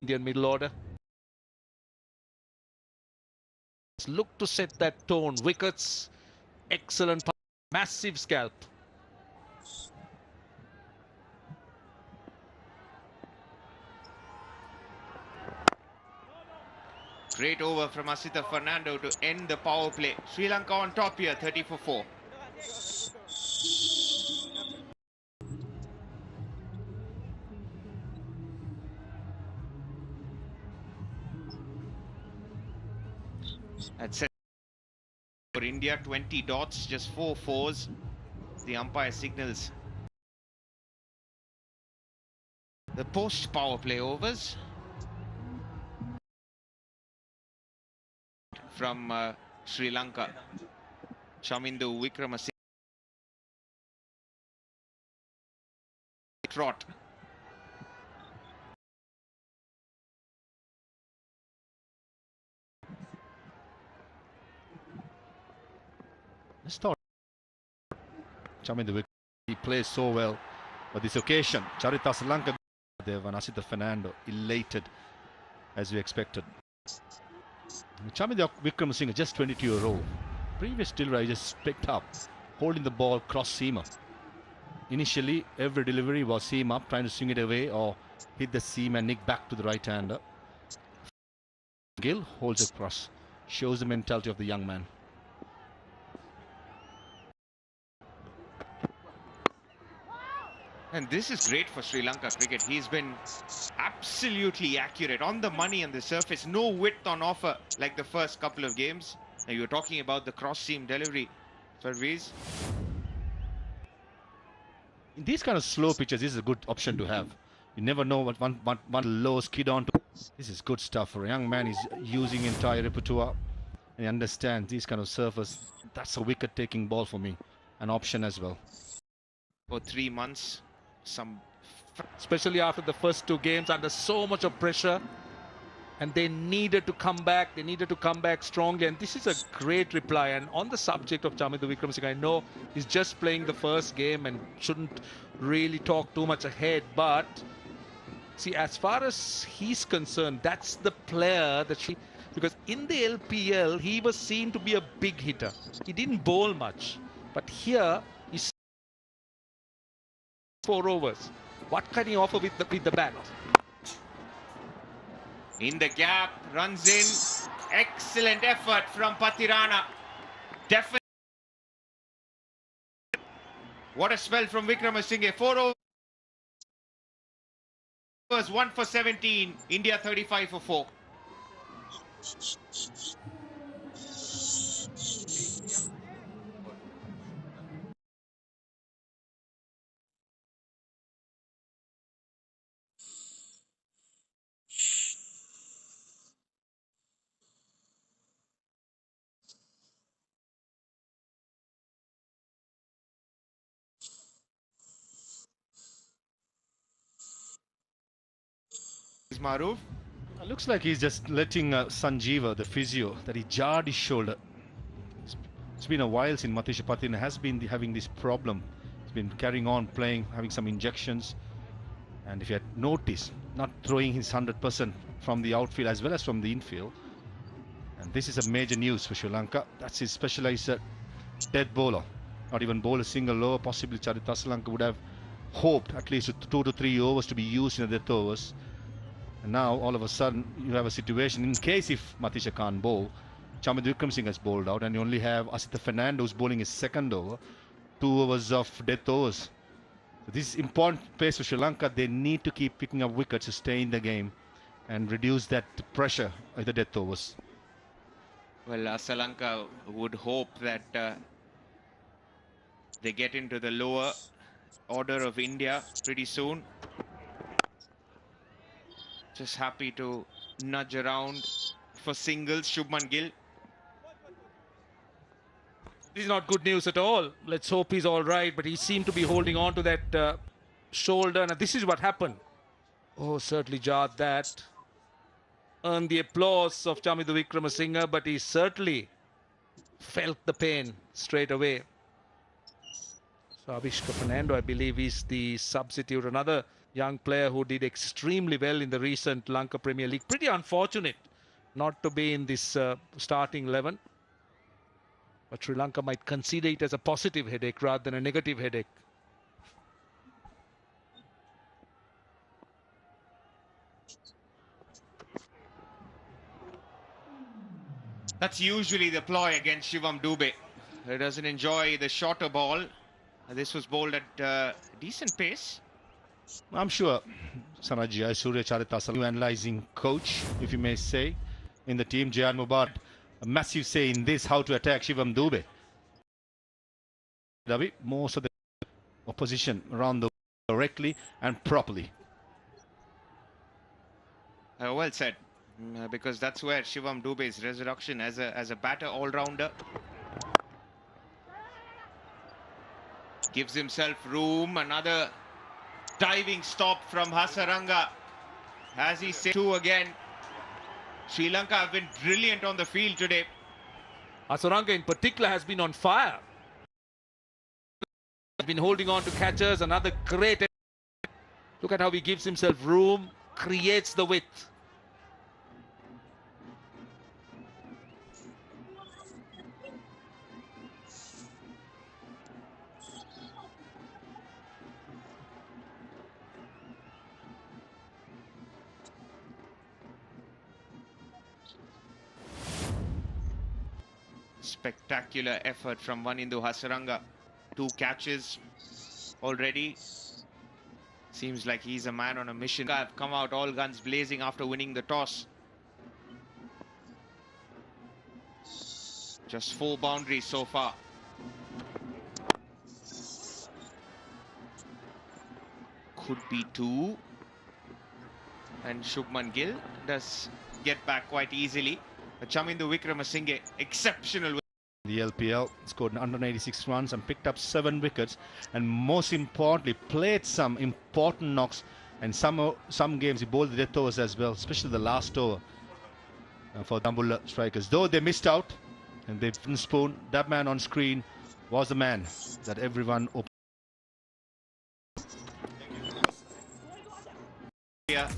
Indian middle order. Look to set that tone. Wickets, excellent, massive scalp. Great over from Asita Fernando to end the power play. Sri Lanka on top here, 30 for 4. That's it for India, 20 dots, just 4 fours. The umpire signals the post power play overs from Sri Lanka. Chamindu Wickramasinghe trot. Let's start. Chamindu, he plays so well. But this occasion, Charita Sri Lanka, Dev and Asita Fernando elated as we expected. Chamindu Wickramasinghe, just 22-year-old. Previous delivery he just picked up, holding the ball cross seamer. Initially, every delivery was seam up, trying to swing it away or hit the seam and nick back to the right-hander. Gill holds across, shows the mentality of the young man. And this is great for Sri Lanka cricket. He's been absolutely accurate, on the money on the surface. No width on offer like the first couple of games. Now you're talking about the cross-seam delivery, Parvez. In these kind of slow pitches, this is a good option to have. You never know what one low skid onto. This is good stuff for a young man. He's using entire repertoire. And he understands these kind of surface. That's a wicket-taking ball for me. An option as well. For 3 months, especially after the first 2 games under so much of pressure, and they needed to come back. They needed to come back strongly, and this is a great reply. And on the subject of Chamindu Wickramasinghe, I know he's just playing the first game and shouldn't really talk too much ahead, but see, as far as he's concerned, that's the player that because in the LPL he was seen to be a big hitter. He didn't bowl much, but here he's 4 overs. What can he offer with the bat? in the gap, runs in. Excellent effort from Patirana. Definitely. What a spell from Wickramasinghe. 4 overs, 1 for 17. India 35 for 4. Maruf. Looks like he's just letting Sanjeeva, the physio, that he jarred his shoulder. It's been a while since Matisha Patirana has been having this problem. He's been carrying on playing, having some injections. And if you had noticed, not throwing his 100% from the outfield as well as from the infield. And this is a major news for Sri Lanka. That's his specialized death bowler. Not even bowl a single over. Possibly Charita Sri Lanka would have hoped at least 2 to 3 overs to be used in the death overs. And now, all of a sudden, you have a situation, in case if Matisha can't bowl, Chamindu Wickramasinghe has bowled out, and you only have Asita Fernando who's bowling his second over, 2 overs of death overs. So this is important pace for Sri Lanka. They need to keep picking up wickets to stay in the game and reduce that pressure of the death overs. Well, Sri Lanka would hope that they get into the lower order of India pretty soon. Just happy to nudge around for singles. Shubman Gill. This is not good news at all. Let's hope he's all right, but he seemed to be holding on to that shoulder. And this is what happened. Oh, certainly jarred that. Earned the applause of Chamindu Wickramasinghe, but he certainly felt the pain straight away. So Avishka Fernando, I believe, is the substitute. Another young player who did extremely well in the recent Lanka Premier League. Pretty unfortunate not to be in this starting 11. But Sri Lanka might consider it as a positive headache rather than a negative headache. That's usually the ploy against Shivam Dube. He doesn't enjoy the shorter ball. This was bowled at decent pace. I'm sure Sanajai Surya Charitasa, new analysing coach, if you may say, in the team. Jayan Mubarak, a massive say in this, how to attack Shivam Dube. Ravi, most of the opposition around the correctly and properly. Well said, because that's where Shivam Dube's resurrection as a batter all-rounder. Gives himself room. Another diving stop from Hasaranga. As he said, two again. Sri Lanka have been brilliant on the field today. Hasaranga in particular has been on fire. He's been holding on to catchers. Another great. Look at how he gives himself room, creates the width. Spectacular effort from Wanindu Hasaranga. 2 catches already. Seems like he's a man on a mission. Have come out all guns blazing after winning the toss. Just 4 boundaries so far. Could be 2. And Shubman Gill does get back quite easily. Chamindu Wickramasinghe, exceptional. The LPL scored 186 runs and picked up 7 wickets, and most importantly played some important knocks, and some games he bowled the death overs as well, especially the last over for Dambulla strikers. Though they missed out and they didn't spoon, that man on screen was the man that everyone opened. Yeah,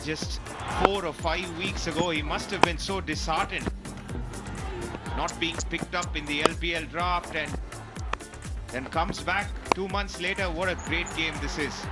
just 4 or 5 weeks ago he must have been so disheartened not being picked up in the LPL draft, and then comes back 2 months later. What a great game this is.